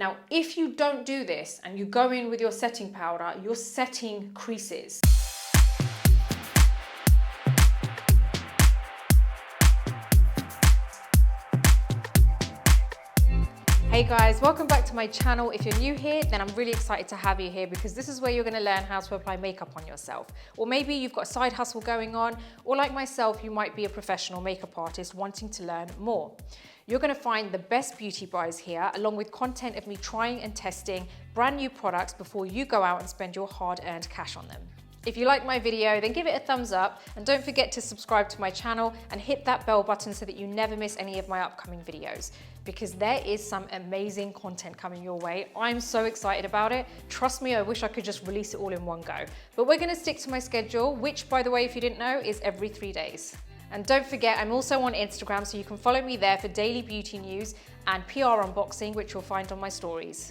Now, if you don't do this and you go in with your setting powder, you're setting creases. Hey guys, welcome back to my channel. If you're new here, then I'm really excited to have you here because this is where you're going to learn how to apply makeup on yourself. Or maybe you've got a side hustle going on, or like myself, you might be a professional makeup artist wanting to learn more. You're going to find the best beauty buys here, along with content of me trying and testing brand new products before you go out and spend your hard-earned cash on them. If you like my video, then give it a thumbs up and don't forget to subscribe to my channel and hit that bell button so that you never miss any of my upcoming videos, because there is some amazing content coming your way. I'm so excited about it. Trust me, I wish I could just release it all in one go. But we're gonna stick to my schedule, which, by the way, if you didn't know, is every 3 days. And don't forget, I'm also on Instagram, so you can follow me there for daily beauty news and PR unboxing, which you'll find on my stories.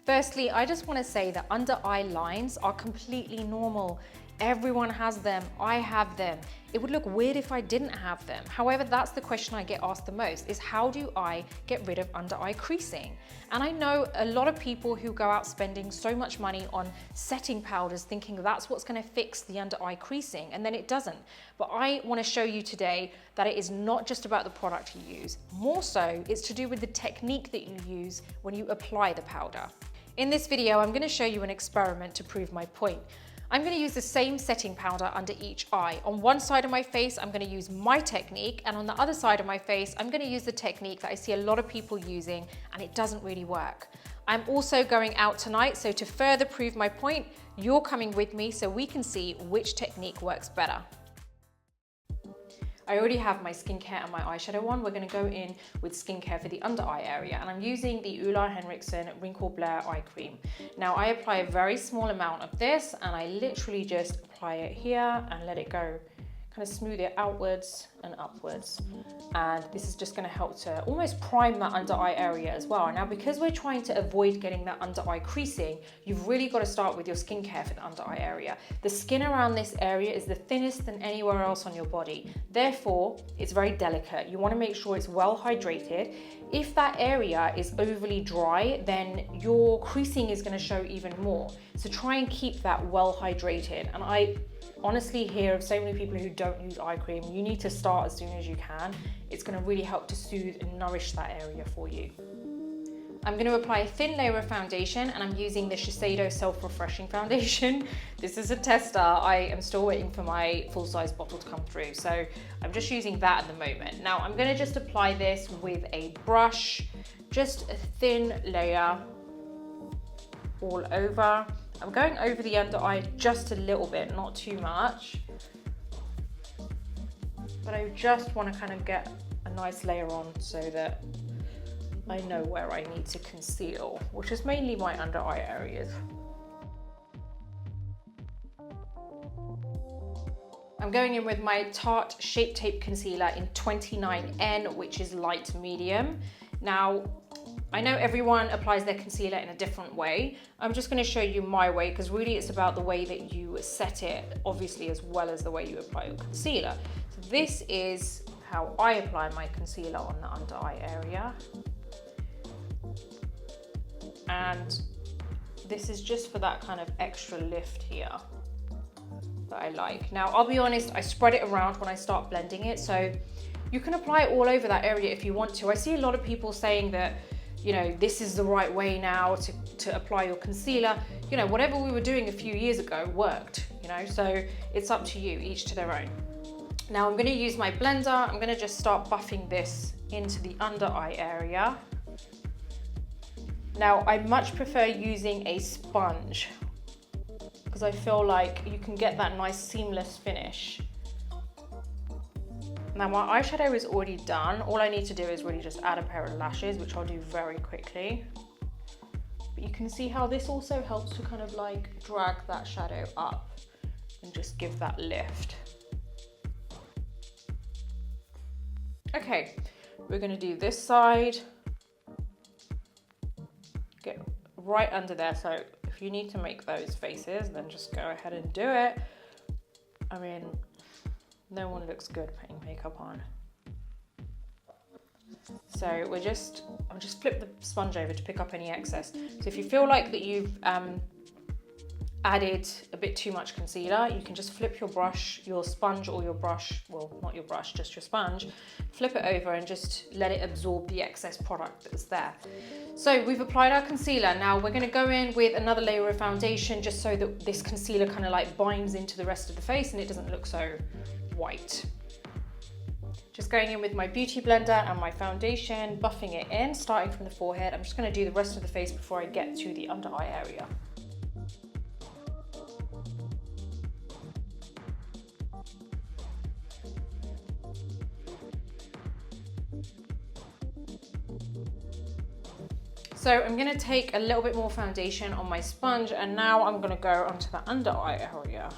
Firstly, I just want to say that under eye lines are completely normal. Everyone has them. I have them. It would look weird if I didn't have them. However, that's the question I get asked the most, is how do I get rid of under eye creasing? And I know a lot of people who go out spending so much money on setting powders thinking that's what's going to fix the under eye creasing, and then it doesn't. But I want to show you today that it is not just about the product you use. More so, it's to do with the technique that you use when you apply the powder. In this video, I'm going to show you an experiment to prove my point. I'm going to use the same setting powder under each eye. On one side of my face, I'm going to use my technique, and on the other side of my face, I'm going to use the technique that I see a lot of people using, and it doesn't really work. I'm also going out tonight, so to further prove my point, you're coming with me so we can see which technique works better. I already have my skincare and my eyeshadow on. We're going to go in with skincare for the under eye area, and I'm using the Ulla Henriksen Wrinkle Blur Eye Cream. Now I apply a very small amount of this, and I literally just apply it here and let it go, kind of smooth it outwards and upwards. And this is just going to help to almost prime that under eye area as well. Now, because we're trying to avoid getting that under eye creasing, you've really got to start with your skincare for the under eye area. The skin around this area is the thinnest than anywhere else on your body. Therefore, it's very delicate. You want to make sure it's well hydrated. If that area is overly dry, then your creasing is going to show even more. So try and keep that well hydrated. And I honestly hear of so many people who don't use eye cream. You need to start as soon as you can. It's going to really help to soothe and nourish that area for you. I'm going to apply a thin layer of foundation, and I'm using the Shiseido Self-Refreshing Foundation. This is a tester. I am still waiting for my full-size bottle to come through, so I'm just using that at the moment. Now I'm going to just apply this with a brush, just a thin layer all over. I'm going over the under eye just a little bit, not too much. But I just want to kind of get a nice layer on so that I know where I need to conceal, which is mainly my under eye areas. I'm going in with my Tarte Shape Tape Concealer in 29N, which is light medium. Now, I know everyone applies their concealer in a different way. I'm just going to show you my way, because really it's about the way that you set it, obviously, as well as the way you apply your concealer. So this is how I apply my concealer on the under eye area. And this is just for that kind of extra lift here that I like. Now, I'll be honest, I spread it around when I start blending it, so you can apply it all over that area if you want to. I see a lot of people saying that, you know, this is the right way now to apply your concealer. You know, whatever we were doing a few years ago worked, you know, so it's up to you, each to their own. Now I'm going to use my blender. I'm going to just start buffing this into the under eye area. Now, I much prefer using a sponge because I feel like you can get that nice seamless finish. Now my eyeshadow is already done. All I need to do is really just add a pair of lashes, which I'll do very quickly. But you can see how this also helps to kind of like drag that shadow up and just give that lift. Okay, we're gonna do this side. Get right under there, so if you need to make those faces, then just go ahead and do it. I mean, no one looks good putting makeup on. So I'll just flip the sponge over to pick up any excess. So if you feel like that you've added a bit too much concealer, you can just flip your sponge or your brush, well, not your brush, just your sponge, flip it over and just let it absorb the excess product that's there. So we've applied our concealer. Now we're gonna go in with another layer of foundation just so that this concealer kind of like binds into the rest of the face and it doesn't look so white. Just going in with my beauty blender and my foundation, buffing it in, starting from the forehead. I'm just gonna do the rest of the face before I get to the under eye area. So I'm gonna take a little bit more foundation on my sponge and now I'm gonna go onto the under eye area.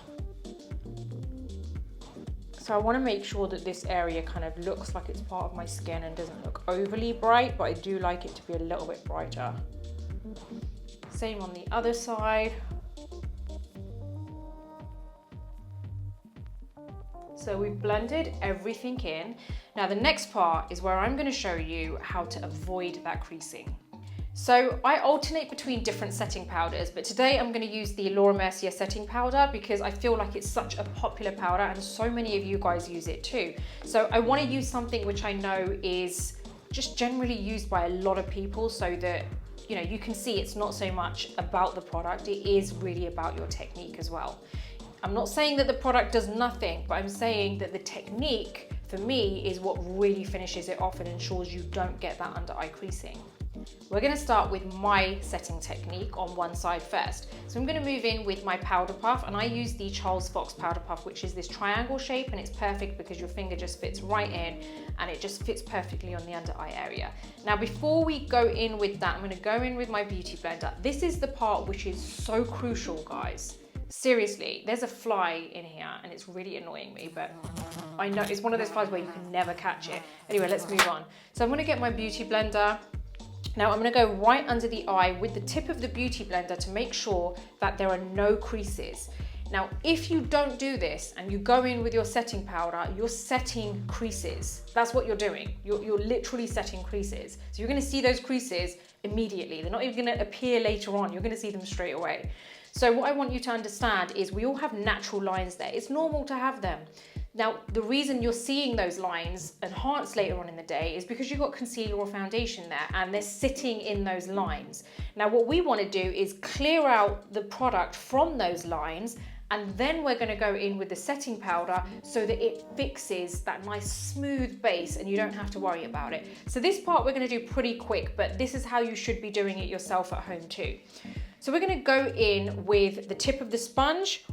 So I wanna make sure that this area kind of looks like it's part of my skin and doesn't look overly bright, but I do like it to be a little bit brighter. Same on the other side. So we've blended everything in. Now the next part is where I'm gonna show you how to avoid that creasing. So I alternate between different setting powders, but today I'm going to use the Laura Mercier setting powder because I feel like it's such a popular powder and so many of you guys use it too. So I want to use something which I know is just generally used by a lot of people so that, you know, you can see it's not so much about the product, it is really about your technique as well. I'm not saying that the product does nothing, but I'm saying that the technique for me is what really finishes it off and ensures you don't get that under eye creasing. We're going to start with my setting technique on one side first. So I'm going to move in with my powder puff, and I use the Charles Fox powder puff, which is this triangle shape, and it's perfect because your finger just fits right in and it just fits perfectly on the under eye area. Now before we go in with that, I'm going to go in with my beauty blender. This is the part which is so crucial, guys. Seriously, there's a fly in here and it's really annoying me, but I know it's one of those flies where you can never catch it. Anyway, let's move on. So I'm going to get my beauty blender. Now I'm going to go right under the eye with the tip of the beauty blender to make sure that there are no creases. Now, if you don't do this and you go in with your setting powder, you're setting creases. That's what you're doing. You're literally setting creases. So you're going to see those creases immediately. They're not even going to appear later on. You're going to see them straight away. So what I want you to understand is we all have natural lines there. It's normal to have them. Now, the reason you're seeing those lines enhanced later on in the day is because you've got concealer or foundation there and they're sitting in those lines. Now, what we want to do is clear out the product from those lines, and then we're going to go in with the setting powder so that it fixes that nice smooth base and you don't have to worry about it. So this part we're going to do pretty quick, but this is how you should be doing it yourself at home too. So we're going to go in with the tip of the sponge,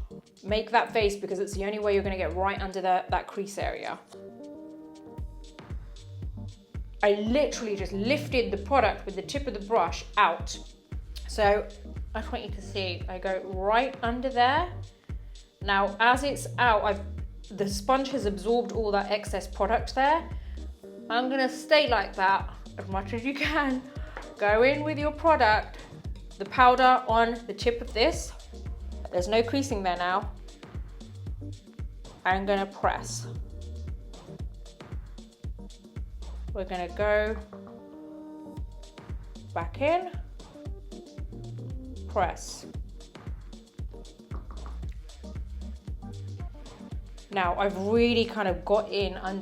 make that face because it's the only way you're going to get right under that crease area. I literally just lifted the product with the tip of the brush out. So I just want you to see, I go right under there. Now, as it's out, the sponge has absorbed all that excess product there. I'm going to stay like that as much as you can. Go in with your product, the powder on the tip of this. There's no creasing there now. I'm going to press. We're going to go back in, press. Now I've really kind of got into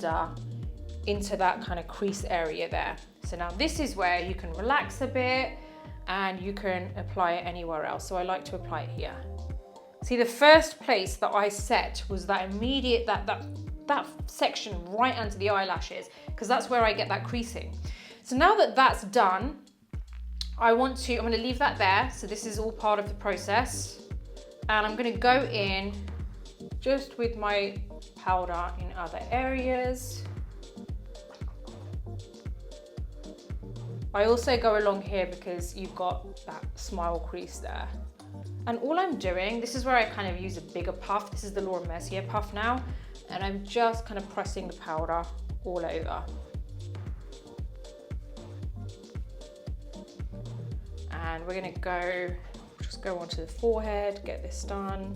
that kind of crease area there. So now this is where you can relax a bit and you can apply it anywhere else. So I like to apply it here. See, the first place that I set was that immediate, that section right under the eyelashes, because that's where I get that creasing. So now that that's done, I'm going to leave that there. So this is all part of the process. And I'm going to go in just with my powder in other areas. I also go along here because you've got that smile crease there. And all I'm doing, this is where I kind of use a bigger puff. This is the Laura Mercier puff now. And I'm just kind of pressing the powder all over. And we're gonna just go onto the forehead, get this done.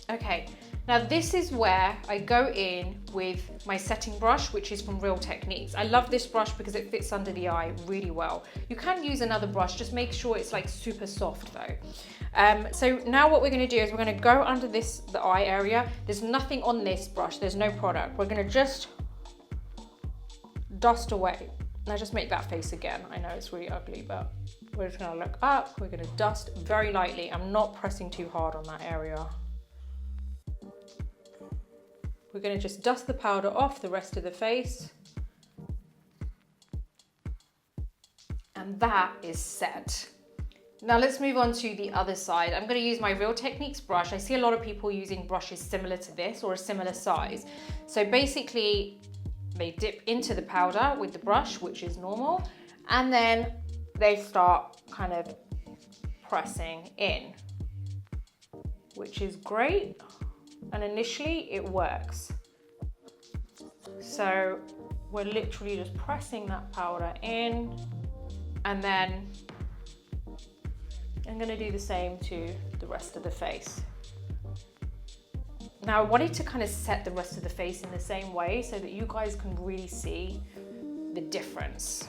Okay, now this is where I go in with my setting brush, which is from Real Techniques. I love this brush because it fits under the eye really well. You can use another brush, just make sure it's like super soft though. So now what we're gonna do is we're gonna go under the eye area. There's nothing on this brush, there's no product. We're gonna just dust away. Now just make that face again. I know it's really ugly, but we're just gonna look up. We're gonna dust very lightly. I'm not pressing too hard on that area. We're gonna just dust the powder off the rest of the face. And that is set. Now let's move on to the other side. I'm gonna use my Real Techniques brush. I see a lot of people using brushes similar to this or a similar size. So basically, they dip into the powder with the brush, which is normal, and then they start kind of pressing in, which is great. And initially it works. So we're literally just pressing that powder in, and then I'm gonna do the same to the rest of the face. Now I wanted to kind of set the rest of the face in the same way so that you guys can really see the difference.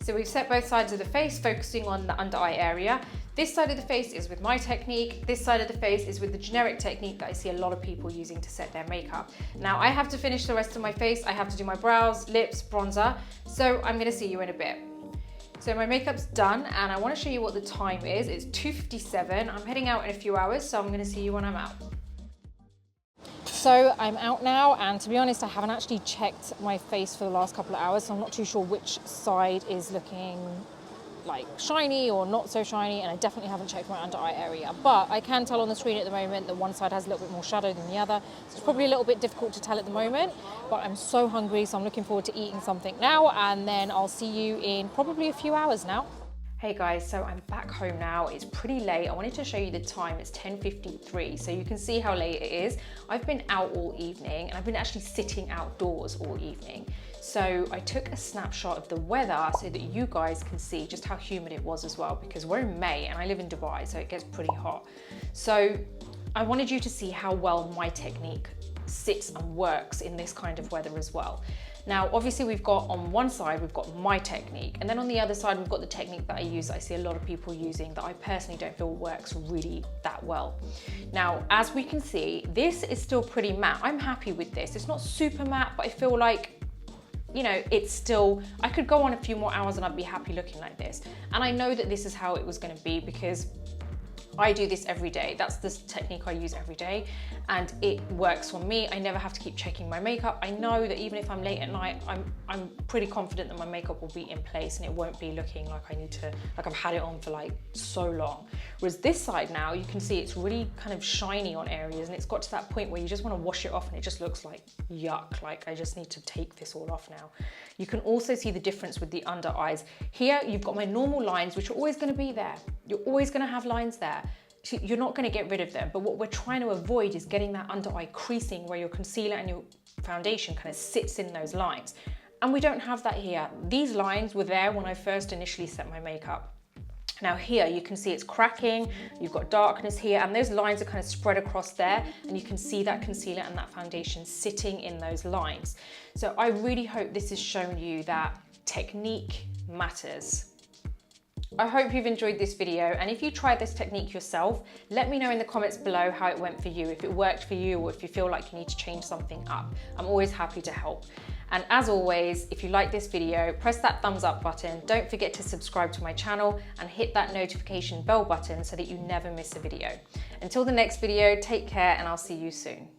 So we've set both sides of the face, focusing on the under eye area. This side of the face is with my technique. This side of the face is with the generic technique that I see a lot of people using to set their makeup. Now I have to finish the rest of my face. I have to do my brows, lips, bronzer. So I'm gonna see you in a bit. So my makeup's done and I wanna show you what the time is. It's 2:57. I'm heading out in a few hours, so I'm gonna see you when I'm out. So I'm out now, and to be honest, I haven't actually checked my face for the last couple of hours, so I'm not too sure which side is looking like shiny or not so shiny, and I definitely haven't checked my under eye area. But I can tell on the screen at the moment that one side has a little bit more shadow than the other, so it's probably a little bit difficult to tell at the moment, but I'm so hungry, so I'm looking forward to eating something now, and then I'll see you in probably a few hours now. Hey guys, so I'm back home now. It's pretty late. I wanted to show you the time. It's 10:53, so you can see how late it is. I've been out all evening, and I've been actually sitting outdoors all evening. So I took a snapshot of the weather so that you guys can see just how humid it was as well, because we're in May and I live in Dubai, so it gets pretty hot. So I wanted you to see how well my technique sits and works in this kind of weather as well. Now, obviously we've got on one side, we've got my technique, and then on the other side, we've got the technique that I use, that I see a lot of people using, that I personally don't feel works really that well. Now, as we can see, this is still pretty matte. I'm happy with this. It's not super matte, but I feel like, you know, it's still, I could go on a few more hours and I'd be happy looking like this. And I know that this is how it was gonna be because I do this every day. That's the technique I use every day, and it works for me. I never have to keep checking my makeup. I know that even if I'm late at night, I'm pretty confident that my makeup will be in place and it won't be looking like I need to, like I've had it on for like so long. Whereas this side now, you can see it's really kind of shiny on areas, and it's got to that point where you just want to wash it off and it just looks like yuck. Like I just need to take this all off now. You can also see the difference with the under eyes. Here, you've got my normal lines, which are always going to be there. You're always going to have lines there. You're not going to get rid of them, but what we're trying to avoid is getting that under eye creasing where your concealer and your foundation kind of sits in those lines. And we don't have that here. These lines were there when I first initially set my makeup. Now here you can see it's cracking, you've got darkness here, and those lines are kind of spread across there, and you can see that concealer and that foundation sitting in those lines. So I really hope this has shown you that technique matters. I hope you've enjoyed this video, and if you tried this technique yourself, let me know in the comments below how it went for you, if it worked for you, or if you feel like you need to change something up. I'm always happy to help. And as always, if you like this video, press that thumbs up button. Don't forget to subscribe to my channel and hit that notification bell button so that you never miss a video. Until the next video, take care, and I'll see you soon.